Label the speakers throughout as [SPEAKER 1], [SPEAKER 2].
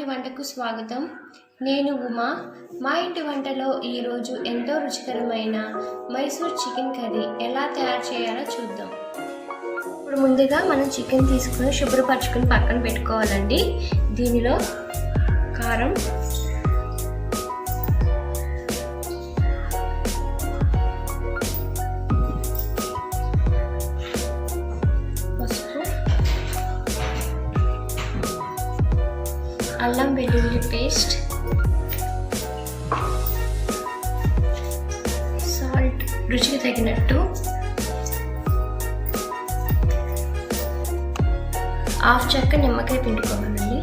[SPEAKER 1] ఇంటి వంటకు స్వాగతం. నేను ఉమా. మా ఇంటి వంటలో ఈరోజు ఎంతో రుచికరమైన మైసూర్ చికెన్ కర్రీ ఎలా తయారు చేయాలో చూద్దాం. ఇప్పుడు ముందుగా మనం చికెన్ తీసుకుని శుభ్రపరచుకుని పక్కన పెట్టుకోవాలండి. దీనిలో కారం, అల్లం వెల్లుల్లి పేస్ట్, సాల్ట్ రుచికి తగినట్టు, హాఫ్ చెక్క నిమ్మకాయ పిండుకోవాలండి.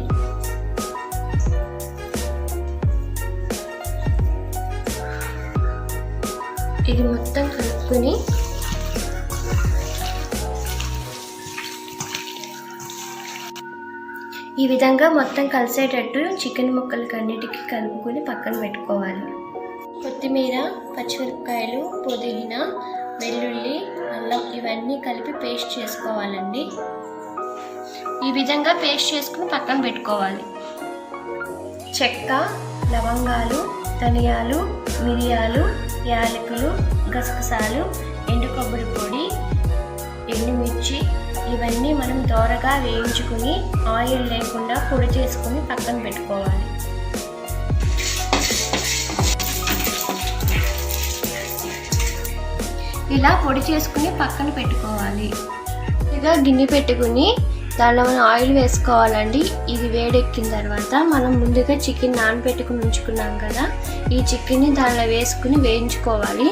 [SPEAKER 1] ఇది మొత్తం కలుపుకొని ఈ విధంగా మొత్తం కలిసేటట్టు చికెన్ ముక్కలకి అన్నిటికీ కలుపుకొని పక్కన పెట్టుకోవాలి. కొత్తిమీర, పచ్చిమిరపకాయలు, పుదీనా, వెల్లుల్లి, అల్లం ఇవన్నీ కలిపి పేస్ట్ చేసుకోవాలండి. ఈ విధంగా పేస్ట్ చేసుకుని పక్కన పెట్టుకోవాలి. చెక్క, లవంగాలు, ధనియాలు, మిరియాలు, యాలకులు, గసగసాలు, ఎండు కొబ్బరి పొడి, ఎండుమిర్చి ఇవన్నీ మనం దోరగా వేయించుకుని ఆయిల్ లేకుండా పొడి చేసుకుని పక్కన పెట్టుకోవాలి. ఇలా పొడి చేసుకుని పక్కన పెట్టుకోవాలి. ఇలా గిన్నె పెట్టుకుని దానిలో మనం ఆయిల్ వేసుకోవాలండి. ఇది వేడెక్కిన తర్వాత మనం ముందుగా చికెన్ నానబెట్టుకుని ఉంచుకున్నాం కదా, ఈ చికెన్ని దానిలో వేసుకుని వేయించుకోవాలి.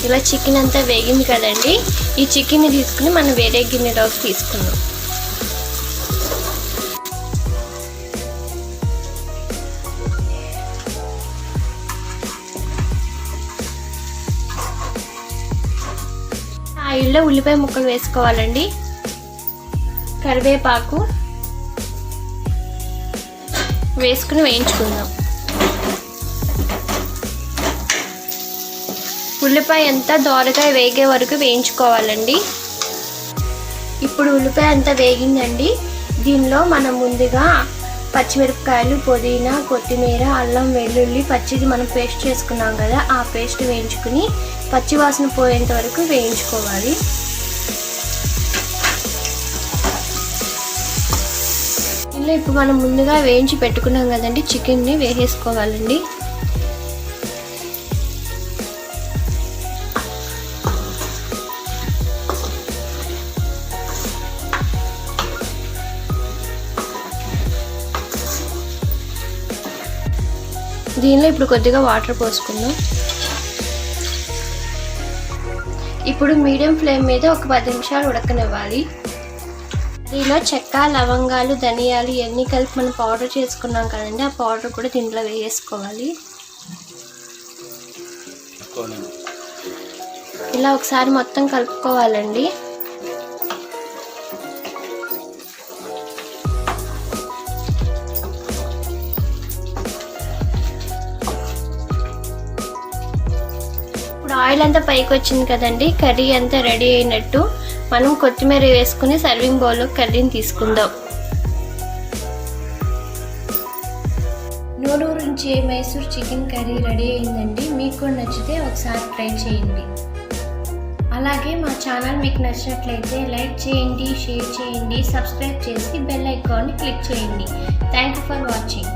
[SPEAKER 1] ఇలా చికెన్ అంతా వేగింది కదండి, ఈ చికెన్ని తీసుకుని మనం వేరే గిన్నెలోకి తీసుకున్నాం. ఆయిల్లో ఉల్లిపాయ ముక్కలు వేసుకోవాలండి, కరివేపాకు వేసుకుని వేయించుకుందాం. ఉల్లిపాయ అంతా దోరగా వేగే వరకు వేయించుకోవాలండి. ఇప్పుడు ఉల్లిపాయ అంతా వేగిందండి. దీనిలో మనం ముందుగా పచ్చిమిరపకాయలు, పుదీనా, కొత్తిమీర, అల్లం వెల్లుల్లి పచ్చిది మనం పేస్ట్ చేసుకున్నాం కదా, ఆ పేస్ట్ వేయించుకుని పచ్చివాసన పోయేంత వరకు వేయించుకోవాలి. ఇలా ఇప్పుడు మనం ముందుగా వేయించి పెట్టుకున్నాం కదండి, చికెన్ని వేసేసుకోవాలండి. దీనిలో ఇప్పుడు కొద్దిగా వాటర్ పోసుకుందాం. ఇప్పుడు మీడియం ఫ్లేమ్ మీద ఒక 10 నిమిషాలు ఉడకనివ్వాలి. దీనిలో చెక్క, లవంగాలు, ధనియాలు ఇవన్నీ కలిపి మనం పౌడర్ చేసుకున్నాం కదండి, ఆ పౌడర్ కూడా దీంట్లో వేసుకోవాలి. ఇలా ఒకసారి మొత్తం కలుపుకోవాలండి. ఆయిల్ అంతా పైకి వచ్చింది కదండి, కర్రీ అంతా రెడీ అయినట్టు. మనం కొత్తిమీర వేసుకుని సర్వింగ్ బౌల్లో కర్రీని తీసుకుందాం. నోరూరించే మైసూర్ చికెన్ కర్రీ రెడీ అయిందండి. మీకు కూడా నచ్చితే ఒకసారి ట్రై చేయండి. అలాగే మా ఛానల్ మీకు నచ్చినట్లయితే లైక్ చేయండి, షేర్ చేయండి, సబ్స్క్రైబ్ చేసి బెల్ ఐకాన్ని క్లిక్ చేయండి. Thank you for watching.